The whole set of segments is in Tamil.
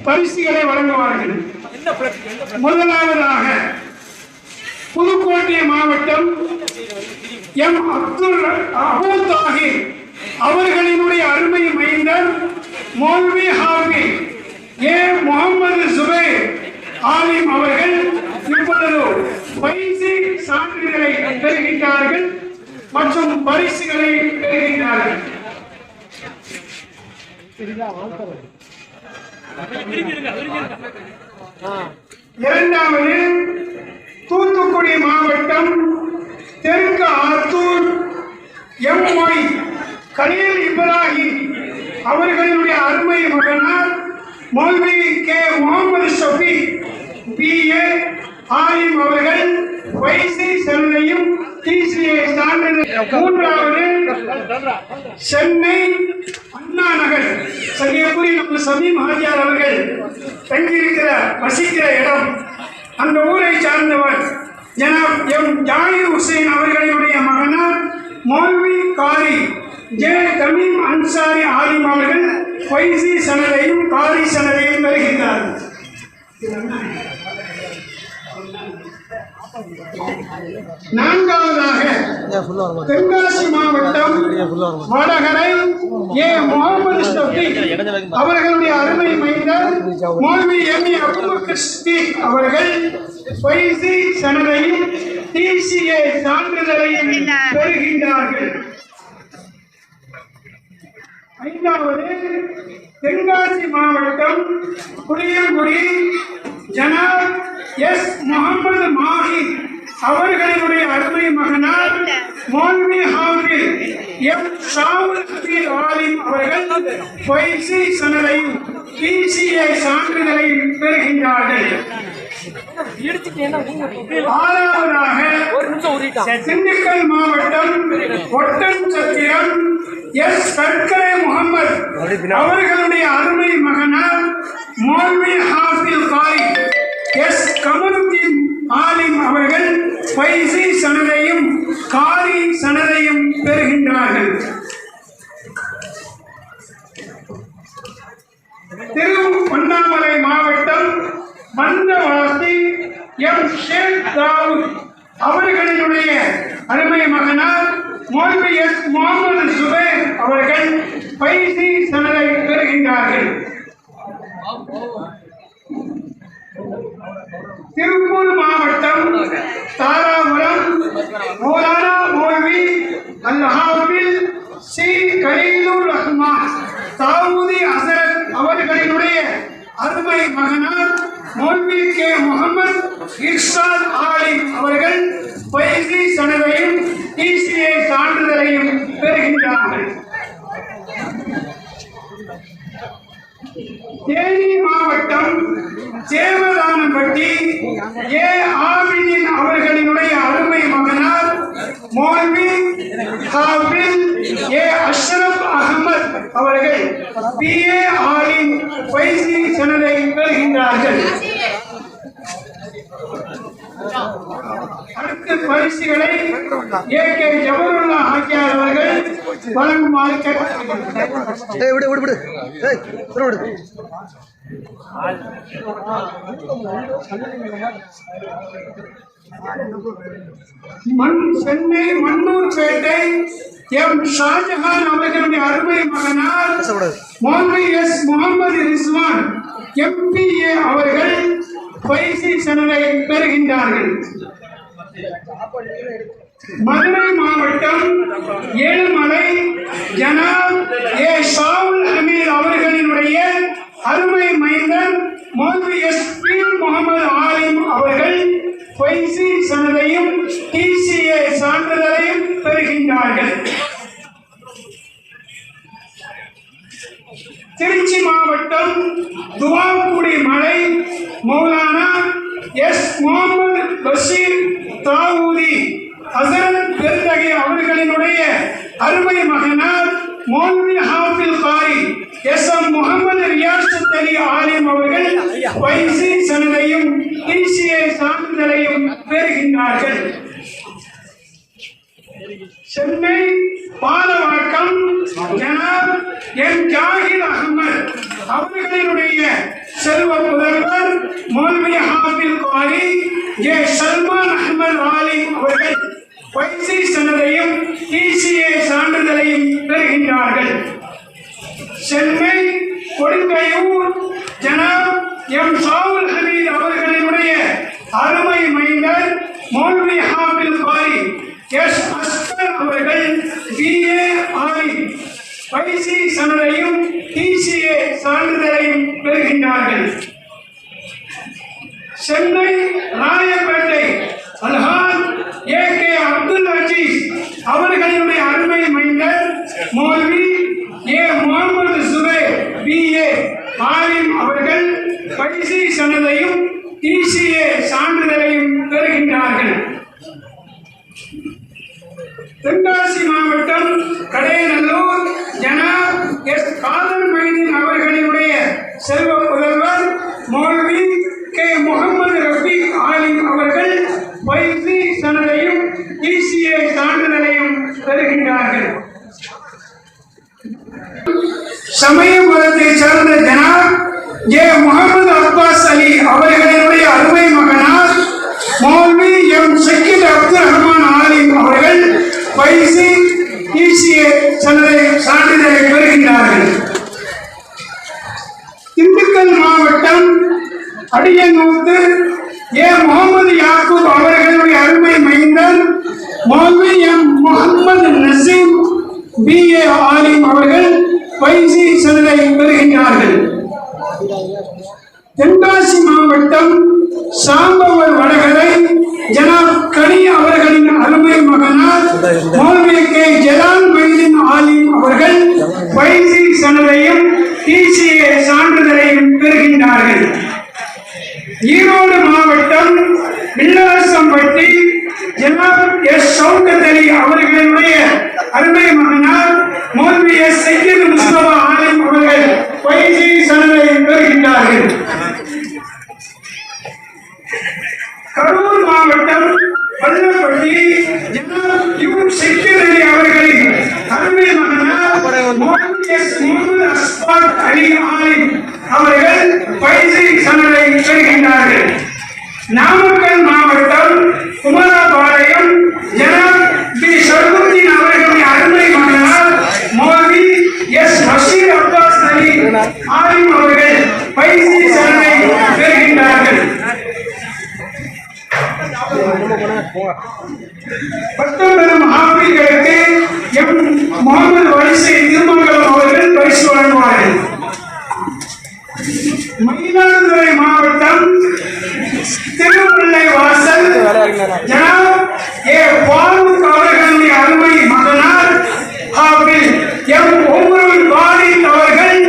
பரிசுகளை வழங்குவார்கள். முதலாவதாக புதுக்கோட்டை மாவட்டம் எம் அபு தாஹிர் அவர்களினுடைய அருமை மைந்தர் மௌல்வி ஹாஃபிஸ் ஏ முகமது சுபைர் ஆலிம் அவர்கள் இப்பொழுது பயிற்சி சான்றிதழை பெறுகின்றார்கள் மற்றும் பரிசுகளை பெறுகின்றார்கள். இரண்டாவது தூத்துக்குடி மாவட்டம் தெற்கு ஆத்தூர் எம் ஒய் கலீல் இப்ராஹிம் அவர்களுடைய அருமை மகனார் மௌல்வி கே முகமது ஷஃபி பிஏ ஆலிம் அவர்கள் வைசி சென்னையும் டிசிஏ சான்றிதழ். மூன்றாவது சென்னை அண்ணா நகர் சரியபுரி நம்ம சமீம் ஹாஜியார் அவர்கள் தங்கியிருக்கிற வசிக்கிற இடம், அந்த ஊரை சார்ந்தவர் ஜனாப் எம் ஜாகிர் ஹுசைன் அவர்களுடைய மகனார் மௌல்வி காரி ஜே தமீம் அன்சாரி ஆலிம் அவர்கள் வைசி சனதையும் காரி சனதையும் பெறுகின்றார்கள். நான்காவதாக தென்காசி மாவட்டம் வடகரை ஏ முகமது ஷஃபி அவர்களுடைய அருமை மைந்தர் மௌல்வி எம் அபூபக்கர் சித்திக் அவர்கள் வைசி சனதையும் டிசிஏ சான்றிதழையும் பெறுகின்றார்கள். ஐந்தாவது தென்காசி மாவட்டம் புளியங்குடி ஜனாப் எஸ் முகமது மாஹி அவர்களுடைய அருமை மகனார் மௌல்வி ஹாஃபிஸ் எம் ஷாவுல் ஹபீர் ஆலிம் அவர்கள் வைசி சனதையும் டிசிஏ சான்றிதழையும் பெறுகின்றார்கள். ஆறாவதாக திண்டுக்கல் மாவட்டம் ஒட்டன்சத்திரம் எஸ் சர்க்கரை முகமது அவர்களுடைய அருமை மகனார் மௌல்வி ஹாஃபிஸ் காரி எஸ் கமருத்தீன் ஆலிம் அவர்கள் வைசி சனதையும் காரி சனதையும் பெறுகின்றார்கள். திருவண்ணாமலை மாவட்டம் மந்தவாசி எம் ஷேக் தாவூத் அவர்களினுடைய அருமை மகனார் மௌல்வி எஸ் முகமது சுபைர் அவர்கள் வைசி சனதை பெறுகின்றார்கள். திருப்பூர் மாவட்டம் தாராபுரம் மௌலானா மௌல்வி அல் ஹாஃபிஸ் சி கலீலுர் ரஹ்மான் தாவூதி ஹசரத் அவர்களினுடைய அருமை மகனார் மௌல்வி கே முகமது இர்ஷாத் ஆலிம் அவர்கள் வைசி சனதையும் டிசிஏ சான்றிதழையும் பெறுகின்றார்கள். தேனி மாவட்டம் சேவதானப்பட்டி ஏ ஆபிதீன் அவர்களினுடைய அருமை மகனார் மௌல்வி ஹாஃபிஸ் ஏ அஷ்ரப் அஹமத் அவர்கள் பிஏ ஆலிம் வைசி சனதை பெறுகின்றார்கள். அடுத்த பரிசுகளை ஏ கே ஜபருல்லா ஹாஜியார் அவர்கள் வழங்குமாறு சென்னை மண்ணூர்பேட்டை எம் ஷாஜஹான் அவர்களுடைய அருமை மகனார் மௌல்வி எஸ் முகமது ரிஸ்வான் எம்பிஏ அவர்கள் வைசி சனதை பெறுகின்றார்கள். மதுரை மாவட்டம் ஏழுமலை ஜனாப் ஏ ஷாவுல் ஹமீர் அவர்களினுடைய அருமை மைந்தர் மௌல்வி எஸ் பீர் முகமது ஆலிம் அவர்கள் வைசி சனதையும் டிசிஏ சான்றிதழையும் பெறுகின்றார்கள். திருச்சி மாவட்டம் துவாக்குடி மலை மௌலானா எஸ் முகமது பஷீர் தாவூதி ஹசரத் பெருந்தகை அவர்களினுடைய அருமை மகனார் மௌல்வி ஹாஃபிஸ் காரி எஸ் எம் முகமது ரியாசத் அலி ஆலிம் அவர்கள் வைசி சனதையும் டிசிஏ சான்றிதழையும் பெறுகின்றார்கள். சென்னை பாலவாக்கம் ஜனாப் என் ஜாகிர் அகமது அவர்களினுடைய செல்வ புதல்வர் மௌலவி ஹாஃபில் காரி ஜே சல்மான் அஹ்மத் ஆலி அவர்கள் பயிற்சி சனதையும் டிசிஏ சான்றிதழையும் பெறுகின்றார்கள். சென்னை கொடுங்கையூர் ஜனாப் எம் சாவுல் ஹமீத் அவர்களினுடைய அருமை மைந்தர் மௌலவி ஹாஃபில் காரி எஸ் அஸ்கர் அவர்கள் பிஏ ஆலி பயிற்சி சனதையும் டிசிஏ சான்றிதழையும் பெறுகின்றார்கள். சென்னை ராயப்பேட்டை அல்ஹான் ஏ.கே. அப்துல் அஜீஸ் அவர்களினுடைய அருமை மைந்தர் மௌலவி ஏ. முகமது சுபைர் பிஏ ஆலிம் அவர்கள் பயிற்சி சனதையும் டிசிஏ சான்றிதழையும் பெறுகின்றார்கள். தென்காசி மாவட்டம் கடையநல்லூர் ஜனாப் எஸ். காதர் மைதீன் அவர்களினுடைய செல்வ புதல்வர் மௌலவி கே. முகமது ரஃபீக் ஆலிம் அவர்கள் பயிற்சி சனதையும் டிசிஏ சான்றிதழையும் பெறுகின்றார்கள். சமய மதத்தை சார்ந்த ஜனாப் ஜே. முகமது அப்பாஸ் அலி அவர்களினுடைய அருமை மகனார் மௌலவி எம். ஷக்கீல் அப்துல் ரஹ்மான் ஆலிம் அவர்கள் பயிற்சி டிசிஏ சான்றிதழை பெறுகின்றார்கள். திண்டுக்கல் மாவட்டம் அடியனூத்து ஏ. முகமது யாக்கூப் அவர்களுடைய அருமை மைந்தர் மௌலவி எம். முகமது நசீம் பிஏ ஆலிம் அவர்கள் பயிற்சி சான்றிதழை பெறுகின்றார்கள். தென்காசி மாவட்டம் சாம்பவர் வடகரை ஜனாப் கனி அவர்களின் அருமை மகனார் மௌலவி கே. ஜலால் மைதீன் ஆலிம் அவர்கள் பயிற்சி சான்றிதழையும் டிசிஏ சான்றிதழையும் பெறுகின்றார்கள். ஈரோடு மாவட்டம் வில்லாசம்பட்டி ஜனாப் எஸ். ஷவுகத் அலி அவர்களுடைய அருமை மகனார் மௌலவி எஸ். சையது முஸ்தபா ஆலிம் அவர்கள் பயிற்சி சான்றிதழை பெறுகின்றார்கள். கரூர் மாவட்டம் பள்ளப்பட்டி ஜனாப் யூ. ஷக்கீர் அலி அவர்களின் அருமை மகனார் மௌலவி எஸ். முகமது அஸ்பாக் அலி ஆலிம் அவர்கள் பயிற்சி சான்றிதழை பெறுகின்றார்கள். நாமக்கல் மாவட்டம் குமாரபாளையம் ஜனாப் பி. ஷர்புத்தீன் அவர்களுடைய அருமை மகனார் மௌலவி எஸ். பஷீர் அப்பாஸ் அலி ஆலிம் அவர்கள் பயிற்சி சான்றிதழை பெறுகின்றார்கள். பட்டப்பெறும் ஆப்பிள்களுக்கு எம். முகமது வரிசை திருமங்கலம் அவர்கள் பரிசு வழங்குவார்கள். மயிலாடுதுறை மாவட்டம் திருமுல்லை வாசல் ஜனாப் ஏ. ஃபாரூக் அவர்களுடைய அருமை மகனார் ஹாஃபில் எம். உமருல் வாரித் அவர்கள்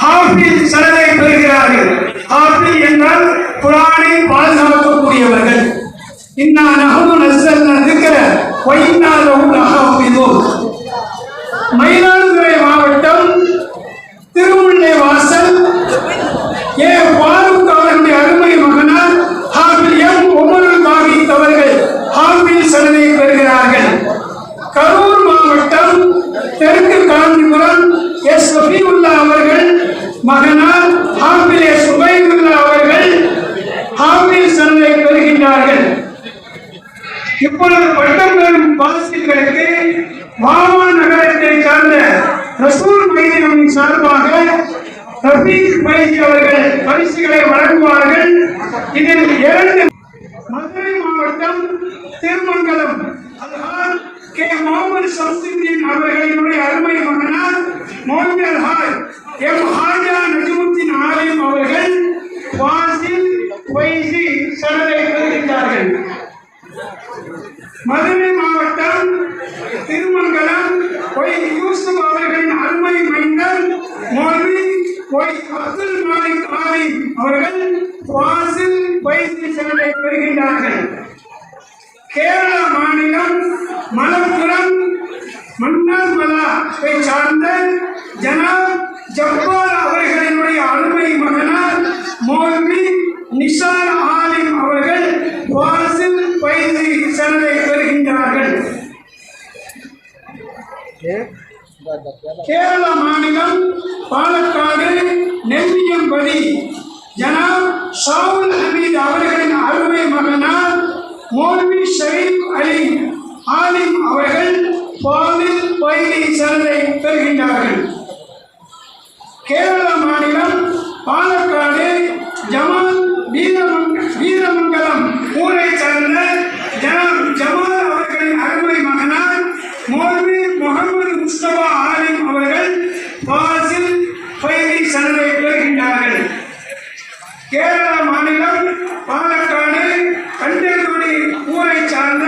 ஹாஃபில் சான்றிதழை பெறுகிறார்கள். ஹாஃபில் என்றால் குர்ஆனை பாதுகாக்கக்கூடியவர்கள். இன்னா நஹ்னு நஸல்னா ذிக்ர வ இன்னா லஹு லஹாஃபிதூன். மயிலாடுதுறை மாவட்டம் திருமுல்லை வாசல் ஏ. ஃபாரூக் அவர்களுடைய அருமை மகனார் ஹாஃபில் எம். உமருல் வாரித் அவர்கள் ஹாஃபில் சான்றிதழை பெறுகிறார்கள். கரூர் மாவட்டம் தெற்கு காஞ்சிபுரம் எஸ். ரஃபீஉல்லா அவர்கள் மகனார் ஹாஃபில் எஸ். உபைதுல்லா அவர்கள் ஹாஃபில் சான்றிதழை பெறுகின்றார்கள். இப்பொழுது பட்டம் பெறும் வாசிகளுக்கு வாவா நகரத்தை சார்ந்த ரசூல் மைதீன் சார்பாக ரஃபீக் பயிற்சி அவர்கள் பரிசுகளை வழங்குவார்கள். இதில் 2 மதுரை மாவட்டம் திருமங்கலம் அல்ஹான் கே. முகமது ஷம்சுத்தீன் அவர்களினுடைய அருமை மகனார் மௌலவி அல்ஹான் எம். ஹாஜா நஜ்முத்தீன் ஆலிம் அவர்கள் வாசில் பயிற்சி சான்றிதழை பெறுகின்றார்கள். மதுரை மாவட்டம் திருமங்கலம் ஒய். யூசுப் அவர்களின் அருமை மைந்தர் மௌலவி ஒய். அப்துல் மாலிக் ஆலிம் அவர்கள் வாசில் பயிற்சி சான்றிதழை பெறுகின்றார்கள். கேரள மாநிலம் மலப்புரம் மன்னார்மலாவை சார்ந்த ஜனாப் ஜப்பார் அவர்களினுடைய அருமை மகனார் மௌலவி நிசார் ஆலிம் அவர்கள் வாசில் பயிற்சி சான்றிதழை பெறுகின்றார்கள். கேரள மாநிலம் பாலக்காடு நெல்லியம்பதி ஜனாப் ஷாவுல் ஹமீத் அவர்களின் அருமை மகனார் மௌலவி ஷரீப் அலி ஆலிம் அவர்கள் பாலில் பயிரை சரதை பெறுகின்றார்கள். கேரள மாநிலம் பாலக்காடு ஜமால் வீரமங்கலம் ஊரை சார்ந்த ஜமால் அவர்களின் அருமை மகனார் மௌலவி முகமது முஸ்தபா ஆலிம் அவர்கள் பாசில் பயிரை சரதை பெறுகின்றார்கள். கேரள மாநிலம் பாலக்காடு கண்டேக்குடி ஊரை சார்ந்த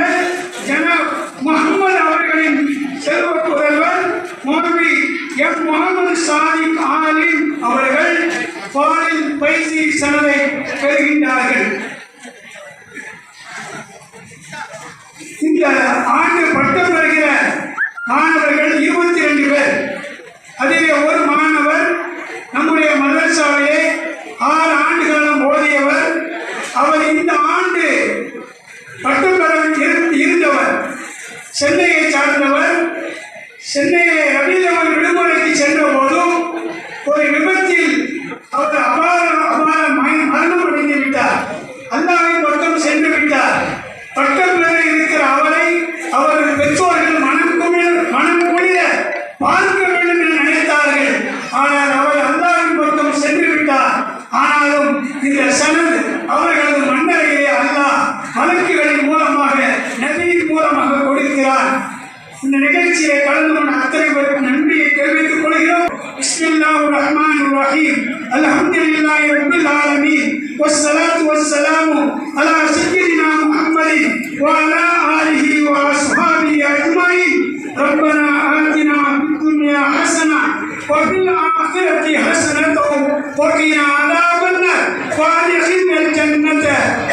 ஜனாப் முகமது அவர்களின் செல்வ புதல்வர் மௌலவி எம் முகமது சாதிக் ஆலிம் அவர்கள் பாலில் பயிற்சி சனதை பெறுகின்றார்கள். இந்த ஆண்டு பட்டம் பெறுகிற மாணவர்கள் 22 பேர். அதிலே ஒரு மாணவர் நம்முடைய மதரசாவிலே 6 ஆண்டு காலம் ஓதியவர். அவர் இந்த ஆண்டு பட்டம் பெற இருந்தவர். சென்னையை சார்ந்தவர். சென்னையை ரவிதவன் விடுமுறைக்கு சென்ற போதும் ஒரு விபத்தில் அவர் மரணம் அடைந்து விட்டார். அல்லாஹ்வின் பக்கம் சென்று விட்டார். பட்டம் பெற இருக்கிற அவரை அவரது பெற்றோர்கள் மனம் குளிர பார்க்க வேண்டும் என நினைத்தார்கள். ஆனால் அவர் அல்லாஹ்வின் பக்கம் சென்று விட்டார். ஆனாலும் இந்த சனத் அவர்களது மன்னரையிலே அல்லாஹ் மலக்குகளின் மூலமாக நபியின் மூலமாக கொடுக்கிறார். இந்த நிகழ்ச்சியை கலந்து கொண்ட அத்தனை பேருக்கும் நன்றியை தெரிவித்துக் கொள்கிறோம். பிஸ்மில்லாஹிர் ரஹ்மானிர் ரஹீம். அல்ஹம்துலில்லாஹி ரப்பில் ஆலமீன். வஸ்ஸலாத்து வஸ்ஸலாமு அலா சய்யிதினா முஹம்மதின் வ அலா ஆலிஹி வ அஸ்ஹாபிஹி அஜ்மஈன். ரப்பனா ஆத்தினா ஃபித் துன்யா ஹஸனா வ ஃபில் ஆখিরাতি ஹஸனத்தன் வ கினா அஸாபன் நார் வ அத்கில்னல் ஜன்னத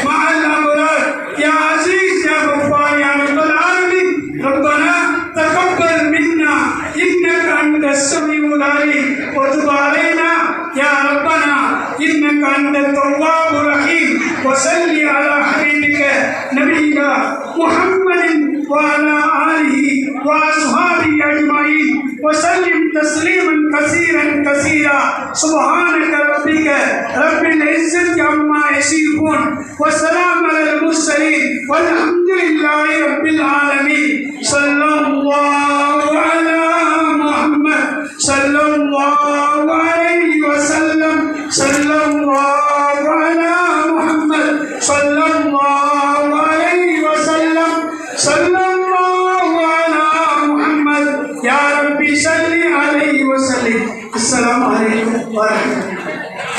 மஅல் அப்ரார் யா அஸீஸ் யா கஃபார் யா ரப்பல் ஆலமீன். ரப்பனா تقبل منا إنك أنت السميع العليم وتب علينا يا ربنا إنك أنت التواب الرحيم. وصل على حبيبك نبينا محمد وعلى آله وأصحابه أجمعين وسلم تسليما كثيرا كثيرا. سبحانك ربك رب العزة عما يصفون وسلام على المرسلين والحمد لله رب العالمين. صلى الله على محمد صلى الله عليه وسلم. صلى الله على محمد صلى الله عليه وسلم. صلى الله على محمد يا ربي صل عليه وسلم. السلام عليكم ورحمة الله.